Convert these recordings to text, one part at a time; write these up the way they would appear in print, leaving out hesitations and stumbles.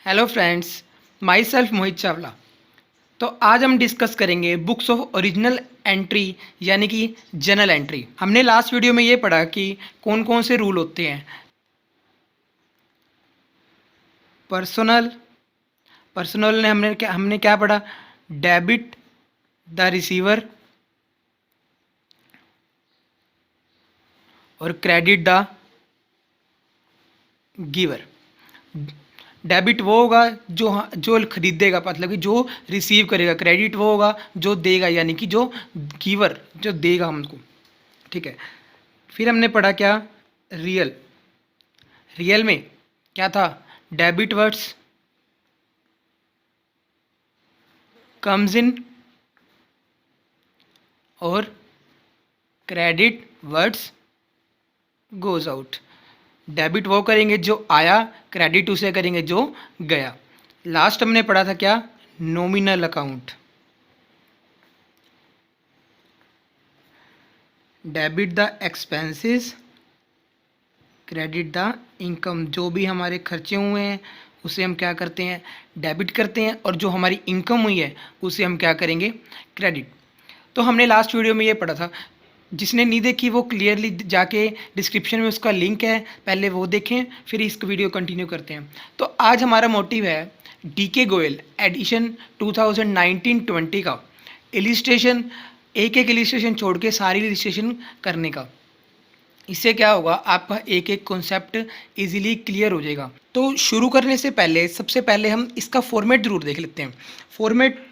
Hello friends, my self Mohit Chawla. तो आज हम डिस्कस करेंगे बुक्स ऑफ ओरिजिनल एंट्री यानी कि जर्नल एंट्री। हमने लास्ट वीडियो में ये पढ़ा कि कौन कौन से रूल होते हैं। पर्सनल पर्सनल ने हमने क्या पढ़ा? डेबिट द रिसीवर और क्रेडिट द गिवर। डेबिट वो होगा जो खरीदेगा, मतलब कि जो रिसीव करेगा। क्रेडिट वो होगा जो देगा, यानी कि जो गिवर जो देगा हमको। ठीक है। फिर हमने पढ़ा क्या? रियल रियल में क्या था? डेबिट वर्ड्स कम्स इन और credit words goes out. Debit वो करेंगे जो आया, क्रेडिट उसे करेंगे जो गया। लास्ट हमने पढ़ा था क्या? Nominal account. Debit the expenses, credit the income. जो भी हमारे खर्चे हुए हैं उसे हम क्या करते हैं? डेबिट करते हैं, और जो हमारी इनकम हुई है उसे हम क्या करेंगे? क्रेडिट। तो हमने लास्ट वीडियो में ये पढ़ा था। जिसने नहीं देखी वो क्लियरली जाके डिस्क्रिप्शन में उसका लिंक है, पहले वो देखें, फिर इसको वीडियो कंटिन्यू करते हैं। तो आज हमारा मोटिव है डीके गोयल एडिशन 2019-20 का इलिस्ट्रेशन, एक एक इलिस्ट्रेशन छोड़ के सारी इलिस्ट्रेशन करने का। इससे क्या होगा? आपका एक एक कॉन्सेप्ट इजीली क्लियर हो जाएगा। तो शुरू करने से पहले सबसे पहले हम इसका फॉर्मेट ज़रूर देख लेते हैं। फॉर्मेट,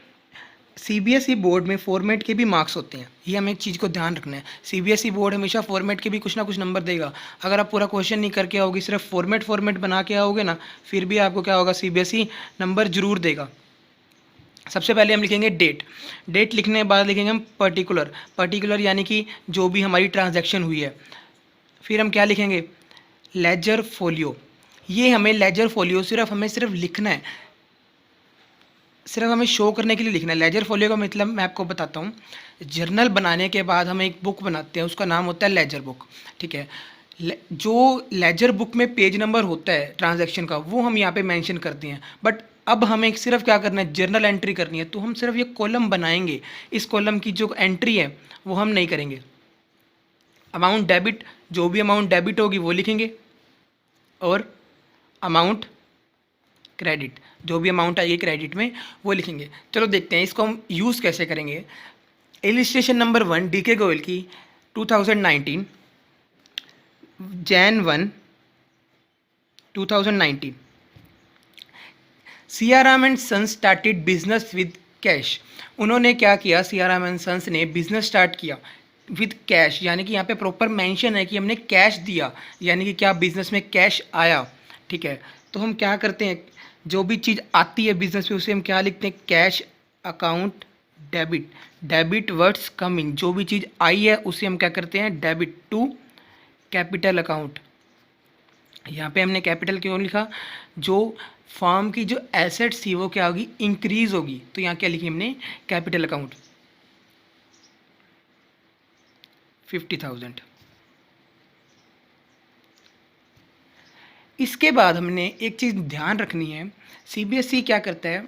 सीबीएसई बोर्ड में फॉर्मेट के भी मार्क्स होते हैं, ये हमें एक चीज़ को ध्यान रखना है। सीबीएसई बोर्ड हमेशा फॉर्मेट के भी कुछ ना कुछ नंबर देगा। अगर आप पूरा क्वेश्चन नहीं करके आओगे, सिर्फ फॉर्मेट बना के आओगे ना, फिर भी आपको क्या होगा? सीबीएसई नंबर जरूर देगा। सबसे पहले हम लिखेंगे डेट। डेट लिखने के बाद लिखेंगे हम पर्टिकुलर यानी कि जो भी हमारी ट्रांजैक्शन हुई है। फिर हम क्या लिखेंगे? Ledger folio. ये हमें लेजर फोलियो हमें सिर्फ लिखना है, सिर्फ हमें शो करने के लिए लिखना है। लेजर फोलियो का मतलब मैं आपको बताता हूँ। जर्नल बनाने के बाद हम एक बुक बनाते हैं, उसका नाम होता है लेजर बुक। ठीक है। जो लेजर बुक में पेज नंबर होता है ट्रांजैक्शन का, वो हम यहाँ पे मेंशन करते हैं। बट अब हमें सिर्फ क्या करना है? जर्नल एंट्री करनी है। तो हम सिर्फ ये कॉलम बनाएंगे, इस कॉलम की जो एंट्री है वो हम नहीं करेंगे। अमाउंट डेबिट, जो भी अमाउंट डेबिट होगी वो लिखेंगे, और अमाउंट क्रेडिट, जो भी अमाउंट आएगी क्रेडिट में वो लिखेंगे। चलो देखते हैं इसको हम यूज़ कैसे करेंगे। इलिस्ट्रेशन नंबर 1 डीके गोयल की 2019 Jan 1 2019। Siaram and sons started business with cash. उन्होंने क्या किया? सीआराम एंड सन्स ने बिजनेस स्टार्ट किया विद कैश, यानी कि यहाँ पे प्रॉपर मेंशन है कि हमने कैश दिया, यानी कि क्या बिजनेस में कैश आया। ठीक है। तो हम क्या करते हैं? जो भी चीज़ आती है बिजनेस में उसे हम क्या लिखते हैं? Cash account debit. Debit words coming, जो भी चीज़ आई है उसे हम क्या करते हैं? Debit to capital account. यहाँ पे हमने कैपिटल क्यों लिखा? जो फर्म की जो एसेट्स थी वो क्या होगी? इंक्रीज होगी। तो यहाँ क्या लिखी हमने? Capital account 50,000। इसके बाद हमने एक चीज़ ध्यान रखनी है। सीबीएसई क्या करता है?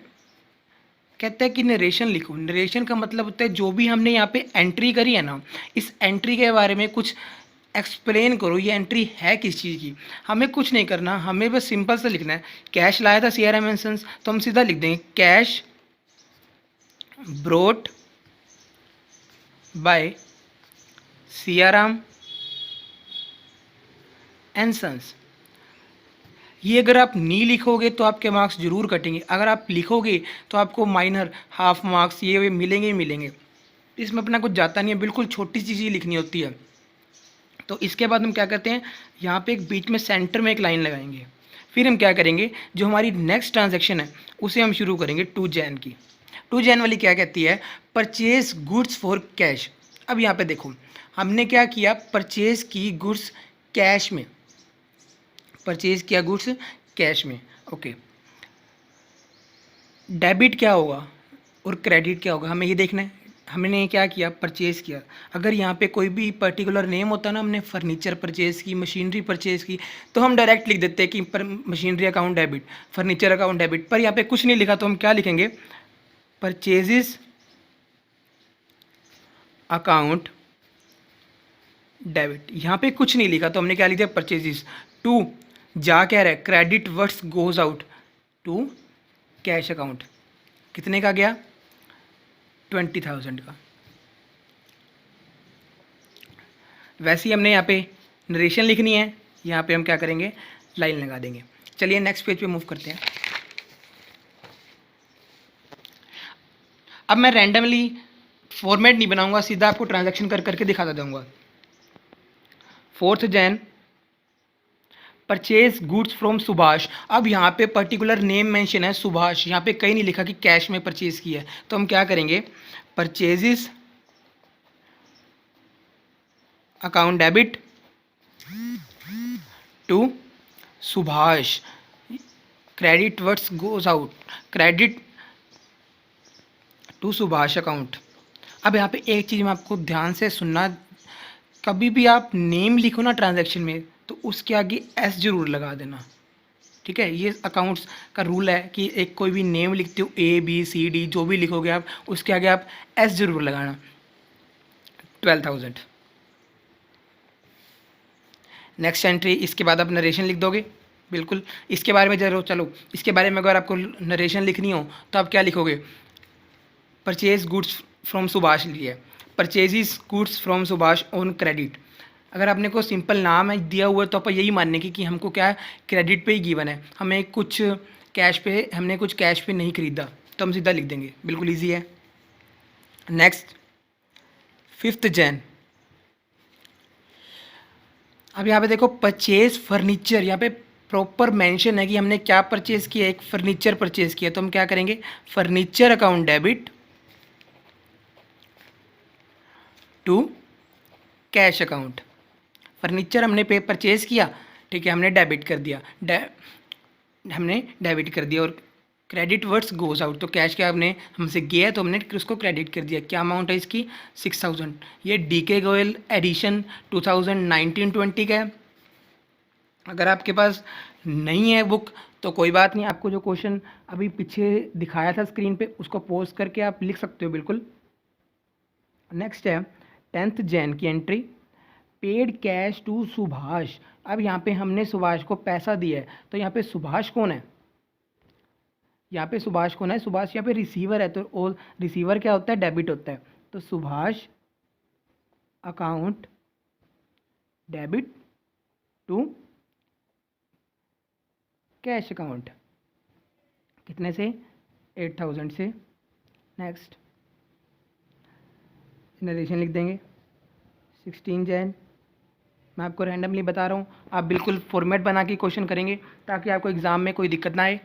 कहता है कि नरेशन लिखो। नरेशन का मतलब होता है जो भी हमने यहाँ पे एंट्री करी है ना, इस एंट्री के बारे में कुछ एक्सप्लेन करो। ये एंट्री है किस चीज़ की? हमें कुछ नहीं करना, हमें बस सिंपल सा लिखना है। कैश लाया था सीआरएम एंड सन्स, तो हम सीधा लिख देंगे cash brought by Siaram and sons. ये अगर आप नहीं लिखोगे तो आपके मार्क्स जरूर कटेंगे। अगर आप लिखोगे तो आपको माइनर हाफ मार्क्स ये मिलेंगे ही मिलेंगे। इसमें अपना कुछ जाता नहीं है, बिल्कुल छोटी सी चीज़ लिखनी होती है। तो इसके बाद हम क्या करते हैं? यहाँ पे एक बीच में सेंटर में एक लाइन लगाएंगे। फिर हम क्या करेंगे? जो हमारी नेक्स्ट ट्रांजैक्शन है उसे हम शुरू करेंगे 2 जैन की। 2 जैन वाली क्या कहती है? Purchase goods for cash. अब यहाँ पे देखो हमने क्या किया? परचेज की गुड्स कैश में, परचेज किया गुड्स कैश में। ओके। डेबिट क्या होगा और क्रेडिट क्या होगा, हमें ये देखना है। हमने क्या किया, परचेज़ किया। अगर यहाँ पे कोई भी पर्टिकुलर नेम होता ना, हमने फर्नीचर परचेज़ की, मशीनरी परचेज़ की, तो हम डायरेक्ट लिख देते कि पर machinery account debit, furniture account debit. पर यहाँ पे कुछ नहीं लिखा तो हम क्या लिखेंगे, परचेजेस अकाउंट डेबिट। यहाँ पे कुछ नहीं लिखा तो हमने क्या लिख दिया, परचेजेस। टू जा क्या रहा है, credit words goes out to cash account. कितने का गया, 20,000 का। वैसे ही हमने यहाँ पे नरेशन लिखनी है, यहाँ पे हम क्या करेंगे, लाइन लगा देंगे। चलिए नेक्स्ट पेज पे मूव करते हैं। अब मैं रैंडमली फॉर्मेट नहीं बनाऊंगा, सीधा आपको ट्रांजैक्शन कर करके दिखाता जाऊंगा। 4 Jain purchase goods from Subhash. अब यहाँ पे पर्टिकुलर नेम मेंशन है सुभाष, यहाँ पे कहीं नहीं लिखा कि कैश में परचेज किया है, तो हम क्या करेंगे, purchases account debit to Subhash, credit words goes out, credit to Subhash account. अब यहाँ पे एक चीज़ में आपको ध्यान से सुनना, कभी भी आप नेम लिखो ना ट्रांजैक्शन में, तो उसके आगे एस जरूर लगा देना, ठीक है। ये अकाउंट्स का रूल है कि एक कोई भी नेम लिखते हो, ABCD जो भी लिखोगे आप, उसके आगे आप एस जरूर लगाना। 12,000। नेक्स्ट एंट्री, इसके बाद आप नरेशन लिख दोगे, बिल्कुल इसके बारे में जरूर। चलो इसके बारे में अगर आपको नरेशन लिखनी हो तो आप क्या लिखोगे, परचेज गुड्स फ्रॉम सुभाष लिए, purchases goods from Subhash on credit. अगर आपने को सिंपल नाम है दिया हुआ है तो आप यही मानने की कि हमको क्या है, क्रेडिट पे ही गिवन है, हमें कुछ कैश पे, हमने कुछ कैश पे नहीं खरीदा, तो हम सीधा लिख देंगे, बिल्कुल ईजी है। नेक्स्ट 5 जैन। अब यहाँ पे देखो परचेज फर्नीचर, यहाँ पे प्रॉपर मेंशन है कि हमने क्या परचेज किया, एक फर्नीचर परचेज किया, तो हम क्या करेंगे, furniture account debit to cash account. Furniture हमने पे परचेज किया, ठीक है, हमने डेबिट कर दिया, हमने डेबिट कर दिया, और क्रेडिट वर्ड्स गोज आउट, तो कैश क्या हमने हमसे गया है तो हमने उसको क्रेडिट कर दिया। क्या अमाउंट है इसकी, 6,000। ये DK गोयल एडिशन 2019-20 का है। अगर आपके पास नहीं है बुक तो कोई बात नहीं, आपको जो क्वेश्चन अभी पीछे दिखाया था स्क्रीन पे उसको पोस्ट करके आप लिख सकते हो, बिल्कुल। नेक्स्ट है 10 जैन की entry, paid cash to Subhash. अब यहाँ पे हमने सुभाष को पैसा दिया है, तो यहाँ पे सुभाष कौन है, यहाँ पे सुभाष कौन है, सुभाष यहाँ पे रिसीवर है, तो और रिसीवर क्या होता है, डेबिट होता है, तो Subhash account debit to cash account. कितने से, 8,000 से। नेक्स्ट नरेशन लिख देंगे 16 जैन। मैं आपको रैंडमली बता रहा हूँ, आप बिल्कुल फॉर्मेट बना के क्वेश्चन करेंगे ताकि आपको एग्जाम में कोई दिक्कत ना आए।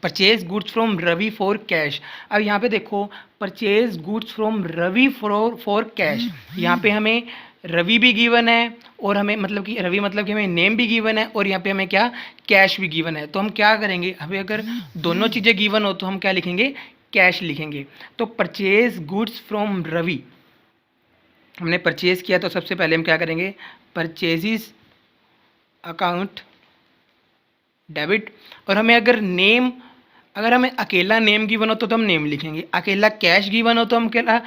Purchase goods from Ravi for cash. अब यहाँ पे देखो, purchase goods from Ravi for cash, यहाँ पे हमें रवि भी गिवन है और हमें मतलब कि रवि मतलब कि हमें नेम भी गिवन है और यहाँ पे हमें क्या, कैश भी गिवन है। तो हम क्या करेंगे, हमें अगर दोनों चीज़ें गिवन हो तो हम क्या लिखेंगे, कैश लिखेंगे। तो परचेज गुड्स फ्रॉम रवि, हमने परचेज किया तो सबसे पहले हम क्या करेंगे, परचेजिज अकाउंट डेबिट। और हमें अगर नेम, अगर हमें अकेला नेम गिवन हो तो हम नेम लिखेंगे, अकेला कैश गिवन हो तो हम अकेला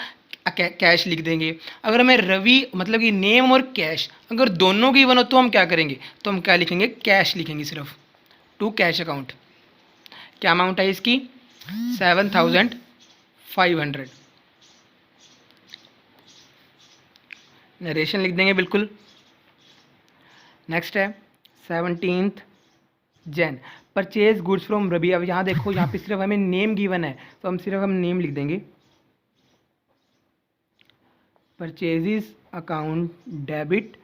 कैश लिख देंगे। अगर हमें रवि मतलब कि नेम और कैश अगर दोनों गिवन हो तो हम क्या करेंगे, तो हम क्या लिखेंगे, कैश लिखेंगे सिर्फ, टू कैश अकाउंट। क्या अमाउंट है इसकी, 7,500। नरेशन लिख देंगे, बिल्कुल। नेक्स्ट है 17 Jan, purchase goods from Ravi. अब यहाँ देखो, यहाँ पे सिर्फ हमें नेम गिवन है तो हम सिर्फ नेम लिख देंगे, purchases account debit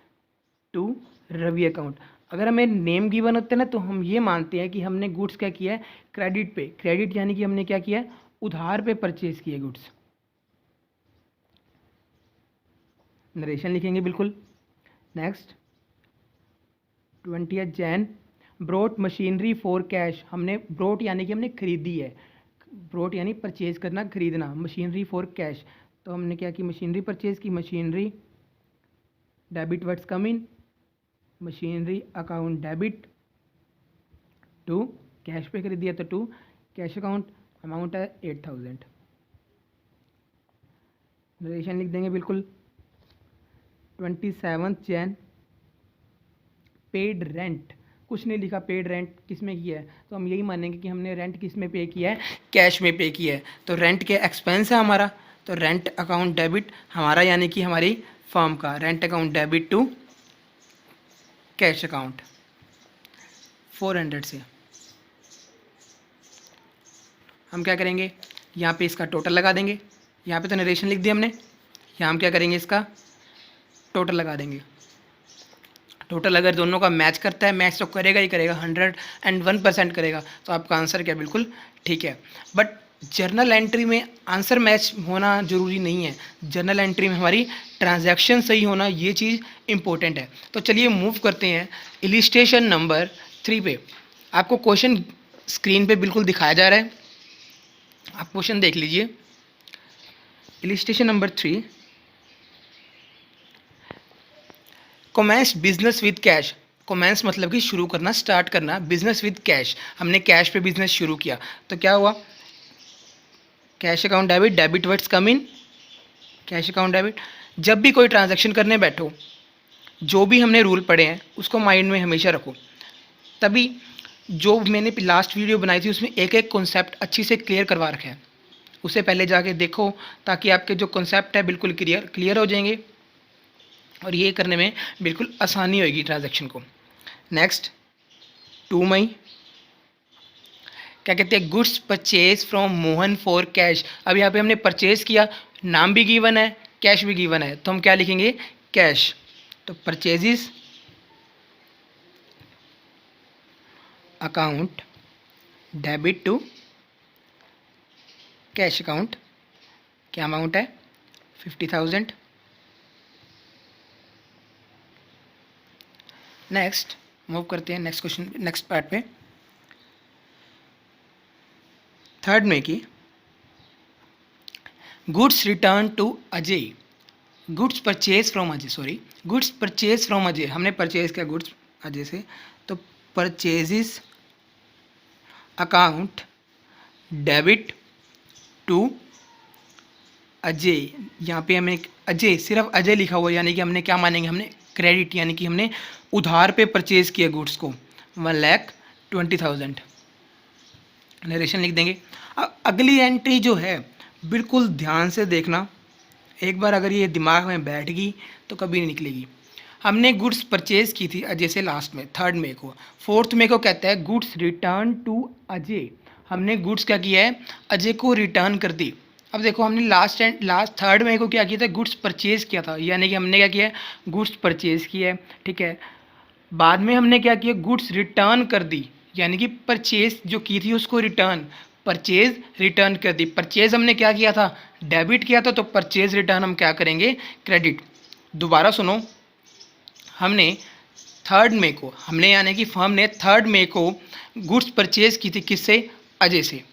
to Ravi account. अगर हमें नेम गिवन होता है ना तो हम ये मानते हैं कि हमने गुड्स क्या किया है, क्रेडिट पे, क्रेडिट यानी कि हमने क्या किया है, उधार पे परचेज किए गुड्स। नरेशन लिखेंगे, बिल्कुल। Next 20 Jain, brought machinery for cash. हमने ब्रोट यानी कि हमने खरीदी है, ब्रोट यानी परचेज करना, खरीदना, मशीनरी फॉर कैश, तो हमने क्या की, मशीनरी परचेज़ की, machinery debit words come in, machinery account debit to cash पे खरीद दिया तो टू कैश अकाउंट, अमाउंट है 8000। नरेशन लिख देंगे बिल्कुल। 27 जैन पेड रेंट, कुछ नहीं लिखा, पेड रेंट किस में किया है, तो हम यही मानेंगे कि हमने रेंट किस में पे किया है, कैश में पे किया है। तो रेंट के एक्सपेंस है हमारा, तो रेंट अकाउंट डेबिट हमारा यानी कि हमारी फर्म का rent account debit to cash account 400 से हम क्या करेंगे, यहाँ पे इसका टोटल लगा देंगे। यहाँ पे तो नरेशन लिख दिया हमने, यहाँ हम क्या करेंगे, इसका टोटल लगा देंगे। टोटल अगर दोनों का मैच करता है, मैच तो करेगा ही करेगा, 101% करेगा, तो आपका आंसर क्या बिल्कुल ठीक है। बट जर्नल एंट्री में आंसर मैच होना ज़रूरी नहीं है, जर्नल एंट्री में हमारी ट्रांजैक्शन सही होना, ये चीज़ इम्पोर्टेंट है। तो चलिए मूव करते हैं इलिस्ट्रेशन नंबर 3 पे। आपको क्वेश्चन स्क्रीन पे बिल्कुल दिखाया जा रहा है, आप क्वेश्चन देख लीजिए। Illustration number 3, commence business with cash. Commence मतलब कि शुरू करना, स्टार्ट करना, बिजनेस विद कैश, हमने कैश पे बिजनेस शुरू किया, तो क्या हुआ, cash account debit, debit words come in, cash account debit. जब भी कोई ट्रांजैक्शन करने बैठो, जो भी हमने रूल पढ़े हैं उसको माइंड में हमेशा रखो, तभी जो मैंने लास्ट वीडियो बनाई थी उसमें एक एक कॉन्सेप्ट अच्छी से क्लियर करवा रखा है, उसे पहले जाके देखो, ताकि आपके जो कॉन्सेप्ट है बिल्कुल क्लियर हो जाएंगे और ये करने में बिल्कुल आसानी होगी ट्रांजैक्शन को। नेक्स्ट 2 मई, क्या कहते हैं, goods purchase from Mohan for cash. अब यहाँ पे हमने परचेज किया, नाम भी गिवन है, कैश भी गिवन है, तो हम क्या लिखेंगे, कैश। तो purchases account debit to cash account, क्या अमाउंट है 50,000। नेक्स्ट मूव करते हैं नेक्स्ट क्वेश्चन, नेक्स्ट पार्ट पे। 3 मई की, goods return to Ajay, goods purchase from Ajay, sorry goods purchase from Ajay, हमने परचेज किया गुड्स अजय से, तो purchases account debit to Ajay. यहाँ पे हमें अजय, सिर्फ अजय लिखा हुआ है, यानी कि हमने क्या मानेंगे, हमने क्रेडिट, यानी कि हमने उधार पे परचेज किया गुड्स को 1,20,000। नरेशन लिख देंगे। अब अगली एंट्री जो है बिल्कुल ध्यान से देखना, एक बार अगर ये दिमाग में बैठ गई तो कभी नहीं निकलेगी। हमने गुड्स परचेज की थी अजय से लास्ट में 3 मई को, 4 मई को कहता है गुड्स रिटर्न टू अजय, हमने गुड्स क्या किया है, अजय को रिटर्न कर दी। अब देखो हमने लास्ट 3 मई को क्या किया था, गुड्स परचेज किया था, यानी कि हमने क्या किया है, गुड्स परचेज किया है, ठीक है। बाद में हमने क्या किया, गुड्स रिटर्न कर दी, यानी कि परचेज जो की थी उसको रिटर्न, परचेज रिटर्न कर दी। परचेज हमने क्या किया था, डेबिट किया था, तो परचेज रिटर्न हम क्या करेंगे, क्रेडिट। दोबारा सुनो, हमने 3 मई को, हमने यानी कि फर्म ने 3 मई को गुड्स परचेज की थी, किससे, अजय से,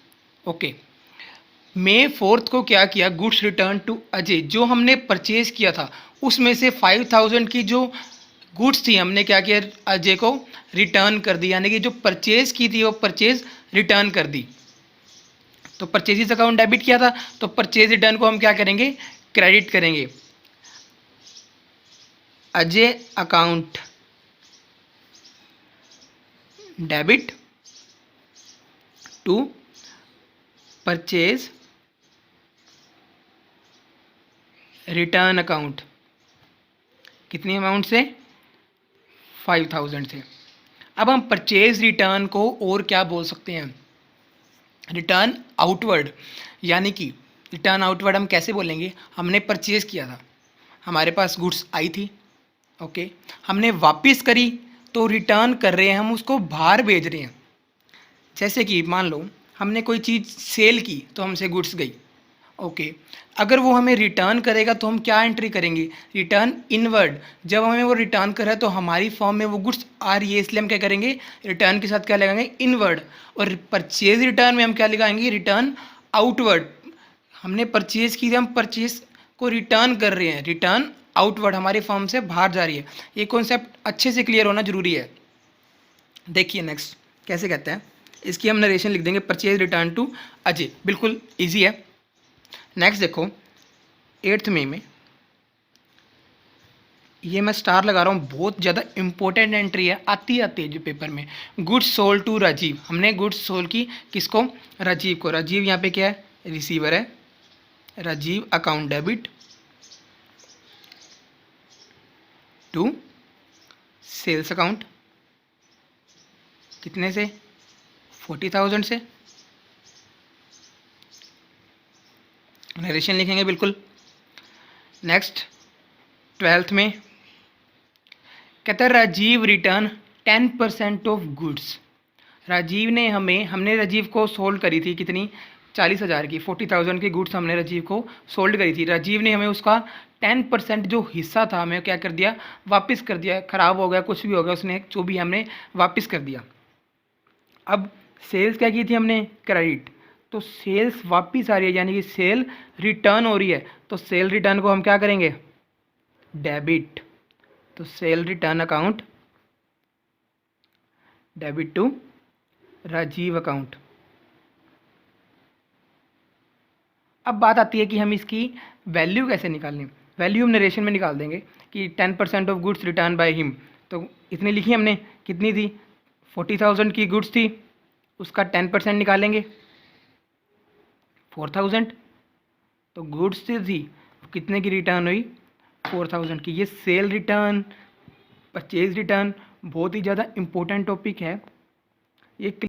ओके। मई 4 को क्या किया, गुड्स रिटर्न टू अजय, जो हमने परचेज किया था उसमें से 5,000 की जो गुड्स थी हमने क्या किया, अजय को रिटर्न कर दी, यानी कि जो परचेज की थी वो परचेज रिटर्न कर दी। तो परचेजेस अकाउंट डेबिट किया था, तो परचेज रिटर्न को हम क्या करेंगे, क्रेडिट करेंगे। Ajay account debit to purchase return account, कितनी अमाउंट से, 5,000 से। अब हम परचेज रिटर्न को और क्या बोल सकते हैं, रिटर्न आउटवर्ड, यानी कि रिटर्न आउटवर्ड हम कैसे बोलेंगे, हमने परचेज किया था, हमारे पास गुड्स आई थी, ओके, हमने वापस करी, तो रिटर्न कर रहे हैं, हम उसको बाहर भेज रहे हैं। जैसे कि मान लो हमने कोई चीज़ सेल की तो हमसे गुड्स गई, ओके, अगर वो हमें रिटर्न करेगा तो हम क्या एंट्री करेंगे, रिटर्न इनवर्ड। जब हमें वो रिटर्न कर रहा है तो हमारी फॉर्म में वो गुड्स आ रही है, इसलिए हम क्या करेंगे, रिटर्न के साथ क्या लगाएंगे, इनवर्ड। और परचेज रिटर्न में हम क्या लगाएंगे, रिटर्न आउटवर्ड। हमने परचेज की थी, हम परचेज को रिटर्न कर रहे हैं, रिटर्न आउटवर्ड हमारी फर्म से बाहर जा रही है। ये कॉन्सेप्ट अच्छे से क्लियर होना जरूरी है। देखिए नेक्स्ट कैसे कहते हैं, इसकी हम नरेशन लिख देंगे, परचेज रिटर्न टू अजय, बिल्कुल ईजी है। नेक्स्ट देखो 8th मई में, ये मैं स्टार लगा रहा हूँ, बहुत ज़्यादा इंपॉर्टेंट एंट्री है, आती है जो पेपर में। गुड्स सोल्ड टू राजीव, हमने गुड्स सोल्ड की किसको, राजीव को। राजीव यहाँ पे क्या है, रिसीवर है। Rajiv account debit to sales account, कितने से, 40,000 से। नरेशन लिखेंगे बिल्कुल। नेक्स्ट 12th में कहता है Rajiv return 10% off goods. Rajiv ने हमने राजीव को सोल्ड करी थी कितनी, 40,000 की, 40,000 की गुड्स हमने राजीव को सोल्ड करी थी। राजीव ने हमें उसका 10% जो हिस्सा था हमें क्या कर दिया, वापस कर दिया। ख़राब हो गया, कुछ भी हो गया, उसने जो भी हमने वापस कर दिया। अब सेल्स क्या की थी हमने, क्रेडिट, तो सेल्स वापस आ रही है, यानी कि सेल रिटर्न हो रही है। तो सेल रिटर्न को हम क्या करेंगे, डेबिट। तो sale return account debit to Rajiv account. अब बात आती है कि हम इसकी वैल्यू कैसे निकालें। वैल्यू हम नरेशन में निकाल देंगे कि 10% off goods return by him. तो इतनी लिखी हमने, कितनी थी, 40,000 की गुड्स थी, उसका 10% निकालेंगे 4,000। तो गुड्स थी कितने की रिटर्न हुई, 4,000 की। ये सेल रिटर्न, परचेज रिटर्न बहुत ही ज़्यादा इम्पोर्टेंट टॉपिक है ये।